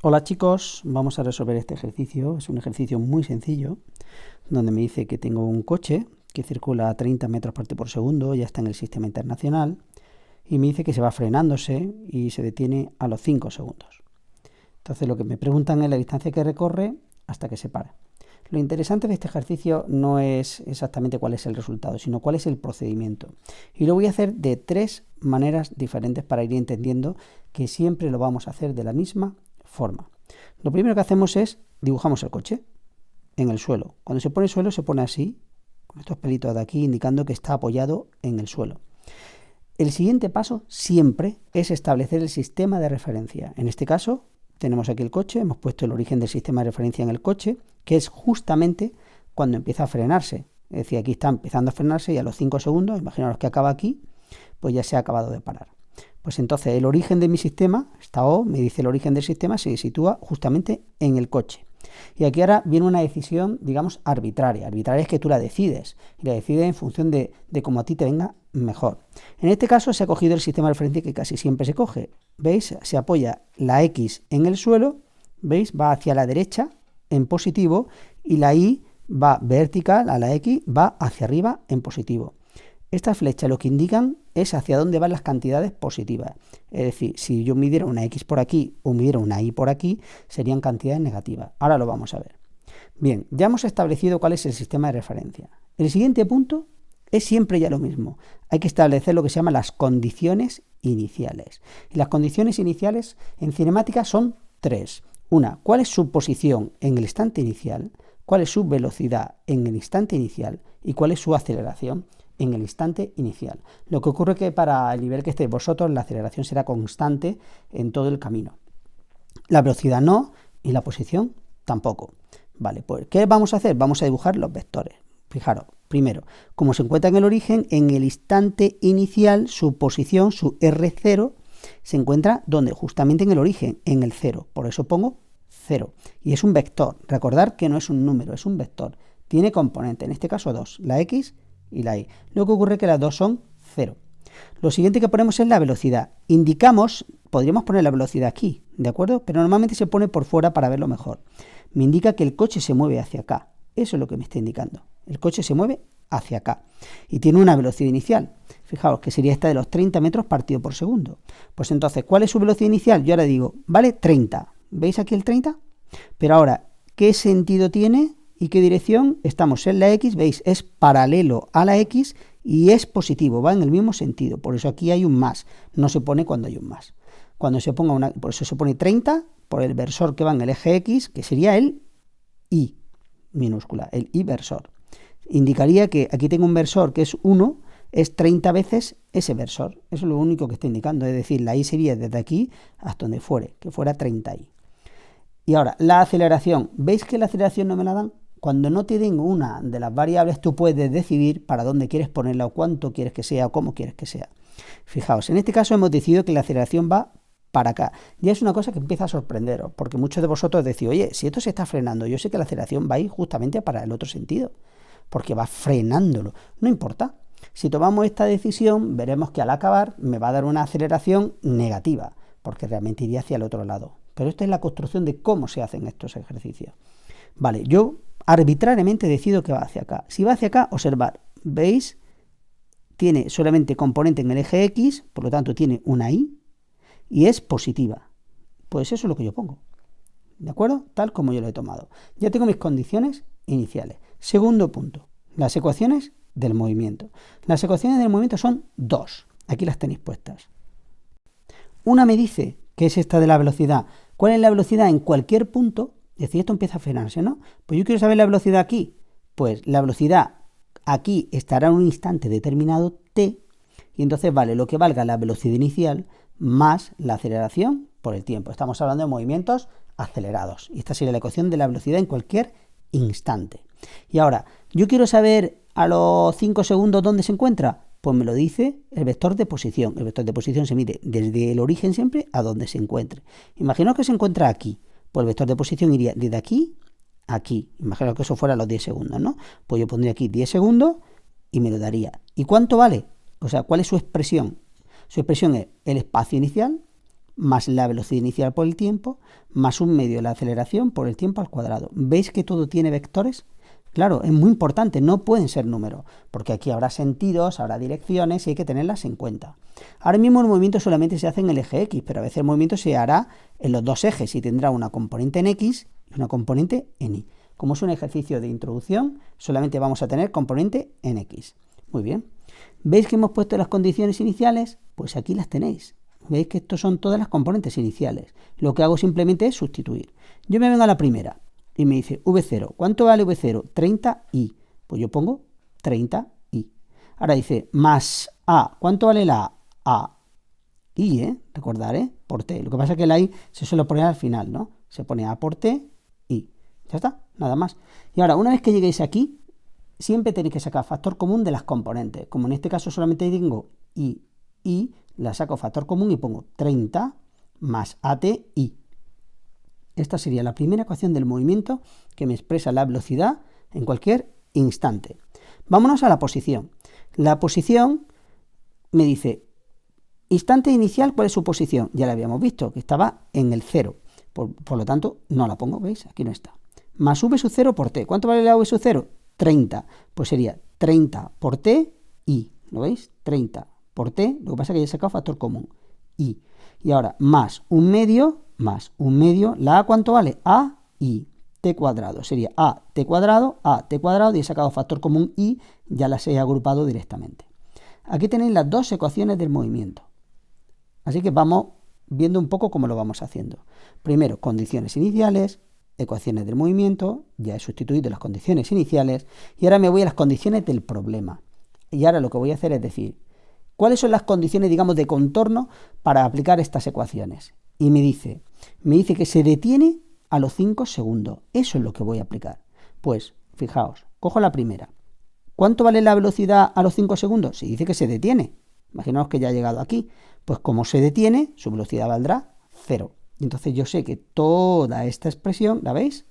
Hola chicos, vamos a resolver este ejercicio. Es un ejercicio muy sencillo, donde me dice que tengo un coche que circula a 30 metros por segundo, ya está en el sistema internacional, y me dice que se va frenándose y se detiene a los 5 segundos. Entonces lo que me preguntan es la distancia que recorre hasta que se para. Lo interesante de este ejercicio no es exactamente cuál es el resultado, sino cuál es el procedimiento. Y lo voy a hacer de 3 maneras diferentes para ir entendiendo que siempre lo vamos a hacer de la misma forma. Lo primero que hacemos es dibujamos el coche en el suelo. Cuando se pone el suelo se pone así, con estos pelitos de aquí indicando que está apoyado en el suelo. El siguiente paso siempre es establecer el sistema de referencia. En este caso tenemos aquí el coche, hemos puesto el origen del sistema de referencia en el coche, que es justamente cuando empieza a frenarse. Es decir, aquí está empezando a frenarse y a los 5 segundos, imaginaos que acaba aquí, pues ya se ha acabado de parar. Pues entonces el origen de mi sistema, esta O me dice el origen del sistema, se sitúa justamente en el coche. Y aquí ahora viene una decisión, digamos, arbitraria. Arbitraria es que tú la decides, y la decides en función de cómo a ti te venga mejor. En este caso se ha cogido el sistema de referencia que casi siempre se coge. ¿Veis? Se apoya la X en el suelo, ¿veis? Va hacia la derecha en positivo y la Y va vertical a la X, va hacia arriba en positivo. Estas flechas lo que indican es hacia dónde van las cantidades positivas. Es decir, si yo midiera una X por aquí o midiera una Y por aquí, serían cantidades negativas. Ahora lo vamos a ver. Bien, ya hemos establecido cuál es el sistema de referencia. El siguiente punto es siempre ya lo mismo. Hay que establecer lo que se llama las condiciones iniciales. Y las condiciones iniciales en cinemática son 3. Una, ¿cuál es su posición en el instante inicial? ¿Cuál es su velocidad en el instante inicial? ¿Y cuál es su aceleración en el instante inicial? Lo que ocurre es que para el nivel que estéis vosotros, la aceleración será constante en todo el camino. La velocidad no, y la posición tampoco. Vale, pues ¿qué vamos a hacer? Vamos a dibujar los vectores. Fijaros, primero, como se encuentra en el origen, en el instante inicial, su posición, su R0, se encuentra ¿dónde? Justamente en el origen, en el 0. Por eso pongo 0. Y es un vector. Recordar que no es un número, es un vector. Tiene componentes, en este caso 2, la X y la Y. Lo que ocurre es que las dos son 0. Lo siguiente que ponemos es la velocidad. Indicamos, podríamos poner la velocidad aquí, ¿de acuerdo? Pero normalmente se pone por fuera para verlo mejor. Me indica que el coche se mueve hacia acá. Eso es lo que me está indicando. El coche se mueve hacia acá. Y tiene una velocidad inicial. Fijaos que sería esta de los 30 metros partido por segundo. Pues entonces, ¿cuál es su velocidad inicial? Yo ahora digo, vale 30. ¿Veis aquí el 30? Pero ahora, ¿qué sentido tiene? ¿Y qué dirección? Estamos en la X, veis, es paralelo a la X y es positivo, va en el mismo sentido. Por eso aquí hay un más, no se pone cuando hay un más. Cuando se ponga una, por eso se pone 30 por el versor que va en el eje X, que sería el Y minúscula, el Y versor. Indicaría que aquí tengo un versor que es 1, es 30 veces ese versor. Eso es lo único que está indicando, es decir, la Y sería desde aquí hasta donde fuere, que fuera 30Y. Y ahora, la aceleración. ¿Veis que la aceleración no me la dan? Cuando no te den una de las variables, tú puedes decidir para dónde quieres ponerla o cuánto quieres que sea o cómo quieres que sea. Fijaos, en este caso hemos decidido que la aceleración va para acá. Ya es una cosa que empieza a sorprenderos, porque muchos de vosotros decís, oye, si esto se está frenando, yo sé que la aceleración va a ir justamente para el otro sentido, porque va frenándolo. No importa. Si tomamos esta decisión, veremos que al acabar me va a dar una aceleración negativa, porque realmente iría hacia el otro lado. Pero esta es la construcción de cómo se hacen estos ejercicios. Vale, yo arbitrariamente decido que va hacia acá. Si va hacia acá, observad, ¿veis? Tiene solamente componente en el eje X, por lo tanto tiene una Y, y es positiva. Pues eso es lo que yo pongo. ¿De acuerdo? Tal como yo lo he tomado. Ya tengo mis condiciones iniciales. Segundo punto, las ecuaciones del movimiento. Las ecuaciones del movimiento son 2. Aquí las tenéis puestas. Una me dice que es esta de la velocidad. ¿Cuál es la velocidad en cualquier punto? Es decir, esto empieza a frenarse, ¿no? Pues yo quiero saber la velocidad aquí. Pues la velocidad aquí estará en un instante determinado t, y entonces vale lo que valga la velocidad inicial más la aceleración por el tiempo. Estamos hablando de movimientos acelerados. Y esta sería la ecuación de la velocidad en cualquier instante. Y ahora, yo quiero saber a los 5 segundos dónde se encuentra. Pues me lo dice el vector de posición. El vector de posición se mide desde el origen siempre a donde se encuentre. Imaginaos que se encuentra aquí. Pues el vector de posición iría desde aquí a aquí. Imaginaos que eso fuera a los 10 segundos, ¿no? Pues yo pondría aquí 10 segundos y me lo daría. ¿Y cuánto vale? O sea, ¿cuál es su expresión? Su expresión es el espacio inicial más la velocidad inicial por el tiempo, más 1/2 de la aceleración por el tiempo al cuadrado. ¿Veis que todo tiene vectores? Claro, es muy importante, no pueden ser números, porque aquí habrá sentidos, habrá direcciones y hay que tenerlas en cuenta. Ahora mismo el movimiento solamente se hace en el eje X, pero a veces el movimiento se hará en los dos ejes y tendrá una componente en X y una componente en Y. Como es un ejercicio de introducción, solamente vamos a tener componente en X. Muy bien. ¿Veis que hemos puesto las condiciones iniciales? Pues aquí las tenéis. ¿Veis que estos son todas las componentes iniciales? Lo que hago simplemente es sustituir. Yo me vengo a la primera y me dice V0. ¿Cuánto vale V0? 30i. Pues yo pongo 30i. Ahora dice más A. ¿Cuánto vale la A? I, recordar, por T. Lo que pasa es que la I se suele poner al final, ¿no? Se pone A por T, I. Ya está, nada más. Y ahora, una vez que lleguéis aquí, siempre tenéis que sacar factor común de las componentes. Como en este caso solamente tengo I, la saco factor común y pongo 30 más ATI. Esta sería la primera ecuación del movimiento que me expresa la velocidad en cualquier instante. Vámonos a la posición. La posición me dice, instante inicial, ¿cuál es su posición? Ya la habíamos visto, que estaba en el 0. Por lo tanto, no la pongo, ¿veis? Aquí no está. Más V sub 0 por T. ¿Cuánto vale la V sub 0? 30. Pues sería 30 por T, I. ¿Lo veis? 30 por T. Lo que pasa es que ya he sacado factor común, I. Y ahora, más 1/2, la A, ¿cuánto vale? A, I, T cuadrado. Sería A, T cuadrado, y he sacado factor común I, ya las he agrupado directamente. Aquí tenéis las dos ecuaciones del movimiento. Así que vamos viendo un poco cómo lo vamos haciendo. Primero, condiciones iniciales, ecuaciones del movimiento, ya he sustituido las condiciones iniciales, y ahora me voy a las condiciones del problema. Y ahora lo que voy a hacer es decir, ¿cuáles son las condiciones, digamos, de contorno para aplicar estas ecuaciones? Y me dice que se detiene a los 5 segundos. Eso es lo que voy a aplicar. Pues, fijaos, cojo la primera. ¿Cuánto vale la velocidad a los 5 segundos? Si dice que se detiene. Imaginaos que ya ha llegado aquí. Pues como se detiene, su velocidad valdrá 0. Y entonces yo sé que toda esta expresión, ¿la veis?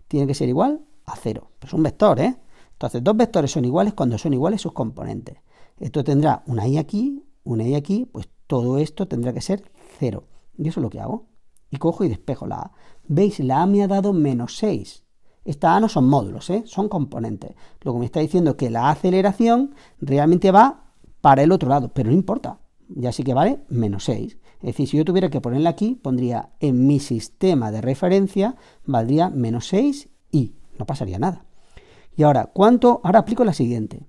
Tiene que ser igual a 0. Pues un vector, ¿eh? Entonces, dos vectores son iguales cuando son iguales sus componentes. Esto tendrá una y aquí, pues todo esto tendrá que ser 0. Y eso es lo que hago. Y cojo y despejo la A. ¿Veis? La A me ha dado menos 6. Esta A no son módulos, son componentes. Lo que me está diciendo es que la aceleración realmente va para el otro lado, pero no importa. Ya sí que vale menos 6. Es decir, si yo tuviera que ponerla aquí, pondría en mi sistema de referencia, valdría menos 6 y no pasaría nada. Y ahora, ahora aplico la siguiente.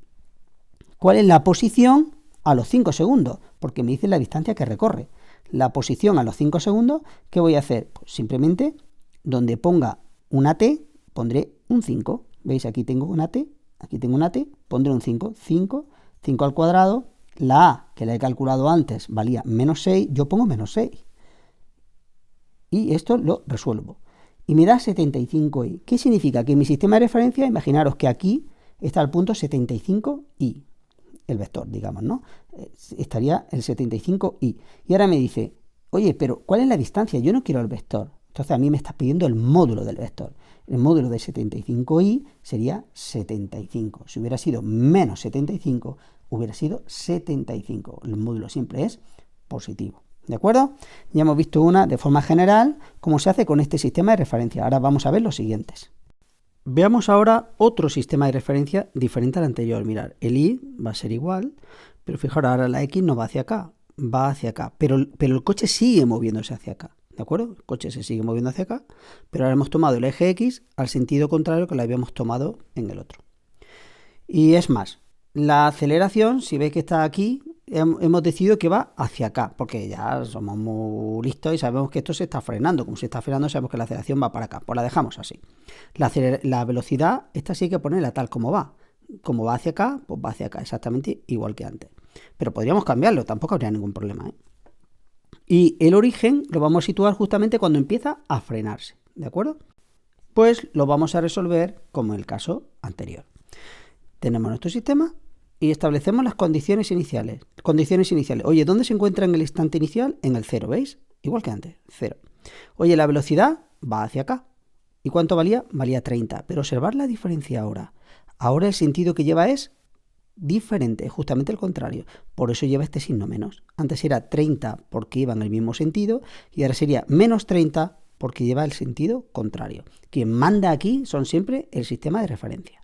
¿Cuál es la posición a los 5 segundos? Porque me dice la distancia que recorre. La posición a los 5 segundos, ¿qué voy a hacer? Pues simplemente, donde ponga una T, pondré un 5. ¿Veis? Aquí tengo una T, aquí tengo una T, pondré un 5. 5 al cuadrado. La A, que la he calculado antes, valía menos 6, yo pongo menos 6. Y esto lo resuelvo. Y me da 75i. ¿Qué significa? Que en mi sistema de referencia, imaginaros que aquí está el punto 75i. El vector, digamos, ¿no? Estaría el 75i. Y ahora me dice, oye, pero ¿cuál es la distancia? Yo no quiero el vector. Entonces a mí me está pidiendo el módulo del vector. El módulo de 75i sería 75. Si hubiera sido menos 75, hubiera sido 75. El módulo siempre es positivo. ¿De acuerdo? Ya hemos visto una de forma general cómo se hace con este sistema de referencia. Ahora vamos a ver los siguientes. Veamos ahora otro sistema de referencia diferente al anterior. Mirad, el Y va a ser igual, pero fijaros, ahora la X no va hacia acá, va hacia acá. Pero el coche sigue moviéndose hacia acá. ¿De acuerdo? El coche se sigue moviendo hacia acá, pero ahora hemos tomado el eje X al sentido contrario que lo habíamos tomado en el otro. Y es más, la aceleración, si veis que está aquí, hemos decidido que va hacia acá, porque ya somos muy listos y sabemos que esto se está frenando. Como se está frenando, sabemos que la aceleración va para acá. Pues la dejamos así. La velocidad, esta sí hay que ponerla tal como va. Como va hacia acá, pues va hacia acá, exactamente igual que antes. Pero podríamos cambiarlo, tampoco habría ningún problema, Y el origen lo vamos a situar justamente cuando empieza a frenarse, ¿de acuerdo? Pues lo vamos a resolver como en el caso anterior. Tenemos nuestro sistema y establecemos las condiciones iniciales. Oye, ¿dónde se encuentra en el instante inicial? En el 0, ¿veis? Igual que antes, 0. Oye, la velocidad va hacia acá. ¿Y cuánto valía? Valía 30. Pero observad la diferencia ahora. Ahora el sentido que lleva es diferente, es justamente el contrario. Por eso lleva este signo menos. Antes era 30 porque iba en el mismo sentido y ahora sería menos 30 porque lleva el sentido contrario. Quien manda aquí son siempre el sistema de referencia.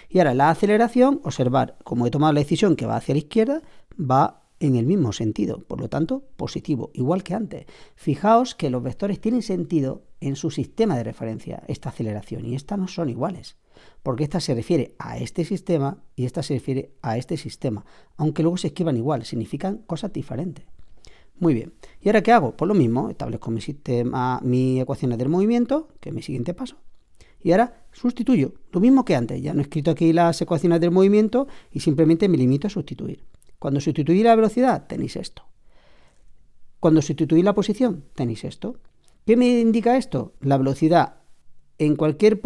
Y ahora la aceleración, observar, como he tomado la decisión que va hacia la izquierda, va en el mismo sentido, por lo tanto, positivo, igual que antes. Fijaos que los vectores tienen sentido en su sistema de referencia, esta aceleración, y estas no son iguales, porque esta se refiere a este sistema y esta se refiere a este sistema, aunque luego se escriban igual, significan cosas diferentes. Muy bien, ¿y ahora qué hago? Pues lo mismo, establezco mis ecuaciones del movimiento, que es mi siguiente paso, y ahora sustituyo, lo mismo que antes, ya no he escrito aquí las ecuaciones del movimiento y simplemente me limito a sustituir. Cuando sustituís la velocidad, tenéis esto. Cuando sustituís la posición, tenéis esto. ¿Qué me indica esto? La velocidad en cualquier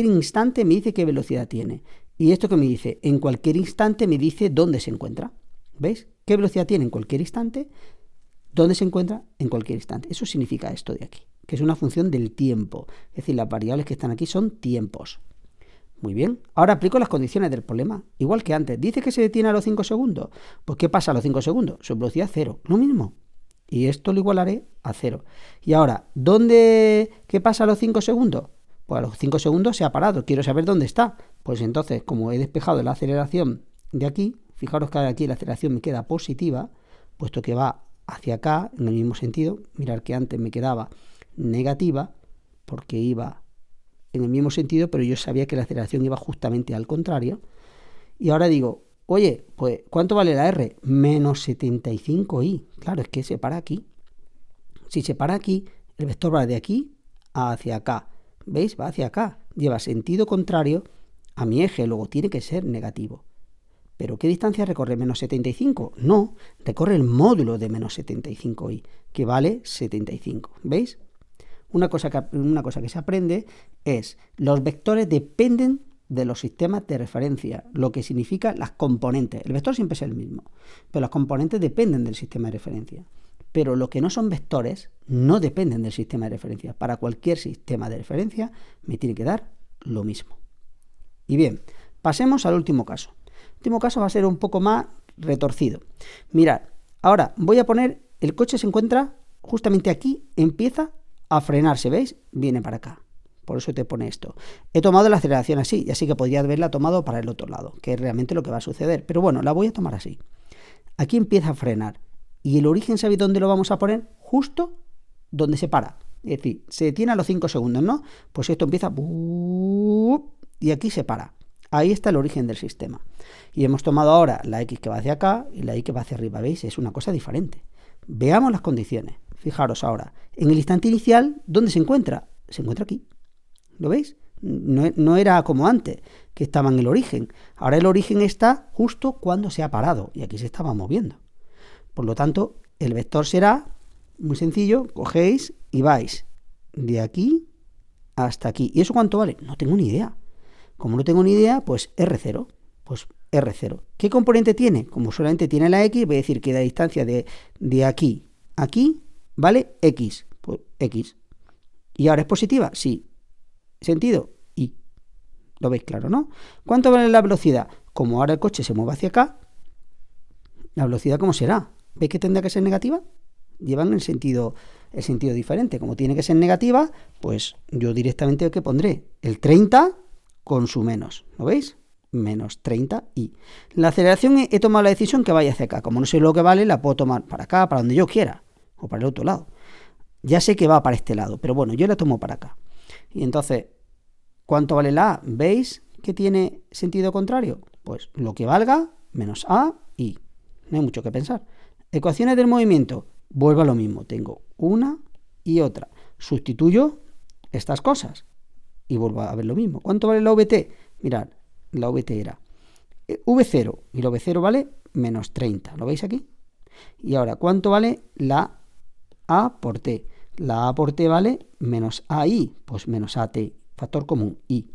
instante me dice qué velocidad tiene. Y esto que me dice, en cualquier instante me dice dónde se encuentra. ¿Veis? ¿Qué velocidad tiene en cualquier instante? ¿Dónde se encuentra? En cualquier instante. Eso significa esto de aquí, que es una función del tiempo. Es decir, las variables que están aquí son tiempos. Muy bien, ahora aplico las condiciones del problema, igual que antes. Dice que se detiene a los 5 segundos. Pues ¿qué pasa a los 5 segundos? Su velocidad 0, lo mismo. Y esto lo igualaré a 0. Y ahora, ¿qué pasa a los 5 segundos? Pues a los 5 segundos se ha parado, quiero saber dónde está. Pues entonces, como he despejado la aceleración de aquí, fijaros que aquí la aceleración me queda positiva, puesto que va hacia acá, en el mismo sentido. Mirad que antes me quedaba negativa, porque iba en el mismo sentido, pero yo sabía que la aceleración iba justamente al contrario. Y ahora digo, oye, pues ¿cuánto vale la R? Menos 75i. Claro, es que se para aquí. Si se para aquí, el vector va de aquí hacia acá. ¿Veis? Va hacia acá. Lleva sentido contrario a mi eje, luego tiene que ser negativo. ¿Pero qué distancia recorre menos 75? No, recorre el módulo de menos 75i, que vale 75. ¿Veis? Una cosa que se aprende es los vectores dependen de los sistemas de referencia, lo que significa las componentes. El vector siempre es el mismo, pero las componentes dependen del sistema de referencia. Pero lo que no son vectores no dependen del sistema de referencia. Para cualquier sistema de referencia me tiene que dar lo mismo. Y bien, pasemos al último caso. El último caso va a ser un poco más retorcido. Mirad, ahora voy a poner, el coche se encuentra justamente aquí, empieza a frenarse, ¿veis? Viene para acá. Por eso te pone esto. He tomado la aceleración así, y así que podría haberla tomado para el otro lado, que es realmente lo que va a suceder. Pero bueno, la voy a tomar así. Aquí empieza a frenar. Y el origen, ¿sabéis dónde lo vamos a poner? Justo donde se para. Es decir, se detiene a los 5 segundos, ¿no? Pues esto empieza... y aquí se para. Ahí está el origen del sistema. Y hemos tomado ahora la X que va hacia acá y la Y que va hacia arriba. ¿Veis? Es una cosa diferente. Veamos las condiciones. Fijaros ahora, en el instante inicial, ¿dónde se encuentra? Se encuentra aquí. ¿Lo veis? No era como antes, que estaba en el origen. Ahora el origen está justo cuando se ha parado y aquí se estaba moviendo. Por lo tanto, el vector será muy sencillo, cogéis y vais de aquí hasta aquí. ¿Y eso cuánto vale? No tengo ni idea. Como no tengo ni idea, pues R0. Pues R0. ¿Qué componente tiene? Como solamente tiene la X, voy a decir que la distancia de aquí a aquí vale X. Pues X. ¿Y ahora es positiva? Sí. ¿Sentido? Y. ¿Lo veis claro, no? ¿Cuánto vale la velocidad? Como ahora el coche se mueve hacia acá, ¿la velocidad cómo será? ¿Veis que tendrá que ser negativa? Llevan el sentido diferente. Como tiene que ser negativa, pues yo directamente ¿qué pondré? El 30 con su menos. ¿Lo veis? Menos 30i. La aceleración he tomado la decisión que vaya hacia acá. Como no sé lo que vale, la puedo tomar para acá, para donde yo quiera, o para el otro lado. Ya sé que va para este lado, pero bueno, yo la tomo para acá. Y entonces, ¿cuánto vale la A? ¿Veis que tiene sentido contrario? Pues lo que valga menos A y. No hay mucho que pensar. Ecuaciones del movimiento, vuelvo a lo mismo. Tengo una y otra. Sustituyo estas cosas y vuelvo a ver lo mismo. ¿Cuánto vale la VT? Mirad, la VT era V0 y la V0 vale menos 30. ¿Lo veis aquí? Y ahora, ¿cuánto vale la A por T? La A por T vale menos AI, pues menos AT, factor común, I.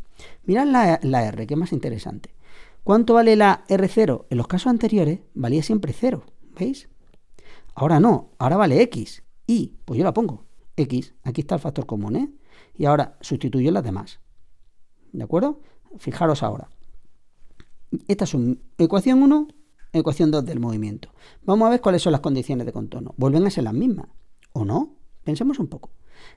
Mirad la R, que es más interesante. ¿Cuánto vale la R0? En los casos anteriores valía siempre 0, ¿veis? Ahora no, ahora vale X, Y, pues yo la pongo, X, aquí está el factor común, ¿eh? Y ahora sustituyo las demás, ¿de acuerdo? Fijaros ahora, Estas son ecuación 1, ecuación 2 del movimiento. Vamos a ver cuáles son las condiciones de contorno. ¿Vuelven a ser las mismas? ¿O no? Pensemos un poco.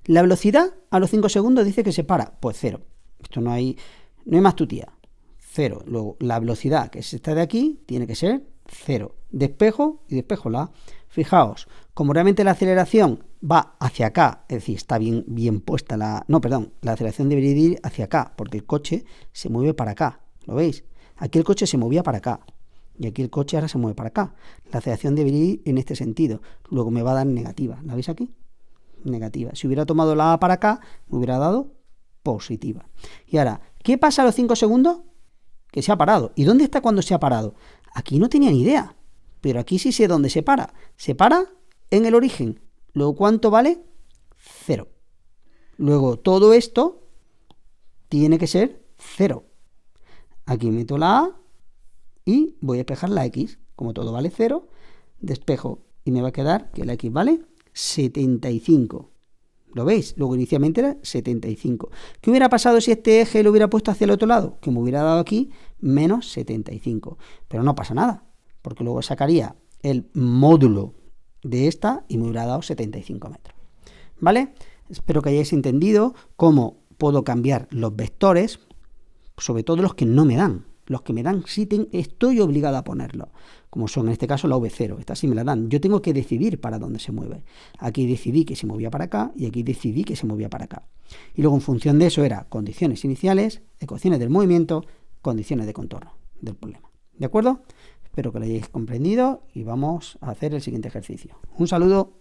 La velocidad a los 5 segundos dice que se para. Pues 0. Esto no hay más tutía. 0. Luego, la velocidad que es esta de aquí tiene que ser 0. Despejo y despejo la A. Fijaos, como realmente la aceleración va hacia acá, es decir, está bien puesta la... No, perdón, la aceleración debería ir hacia acá, porque el coche se mueve para acá. ¿Lo veis? Aquí el coche se movía para acá. Y aquí el coche ahora se mueve para acá. La aceleración debería ir en este sentido. Luego me va a dar negativa. ¿La veis aquí? Negativa. Si hubiera tomado la A para acá, me hubiera dado positiva. Y ahora, ¿qué pasa a los 5 segundos? Que se ha parado. ¿Y dónde está cuando se ha parado? Aquí no tenía ni idea. Pero aquí sí sé dónde se para. Se para en el origen. Luego, ¿cuánto vale? 0. Luego, todo esto tiene que ser 0. Aquí meto la A y voy a despejar la X. Como todo vale 0, despejo y me va a quedar que la X vale 75. ¿Lo veis? Luego inicialmente era 75. ¿Qué hubiera pasado si este eje lo hubiera puesto hacia el otro lado? Que me hubiera dado aquí menos 75. Pero no pasa nada, porque luego sacaría el módulo de esta y me hubiera dado 75 metros. ¿Vale? Espero que hayáis entendido cómo puedo cambiar los vectores, sobre todo los que no me dan. Los que me dan sí estoy obligado a ponerlos, como son en este caso la V0. Esta sí me la dan. Yo tengo que decidir para dónde se mueve. Aquí decidí que se movía para acá y aquí decidí que se movía para acá. Y luego en función de eso era condiciones iniciales, ecuaciones del movimiento, condiciones de contorno del problema. ¿De acuerdo? Espero que lo hayáis comprendido y vamos a hacer el siguiente ejercicio. Un saludo.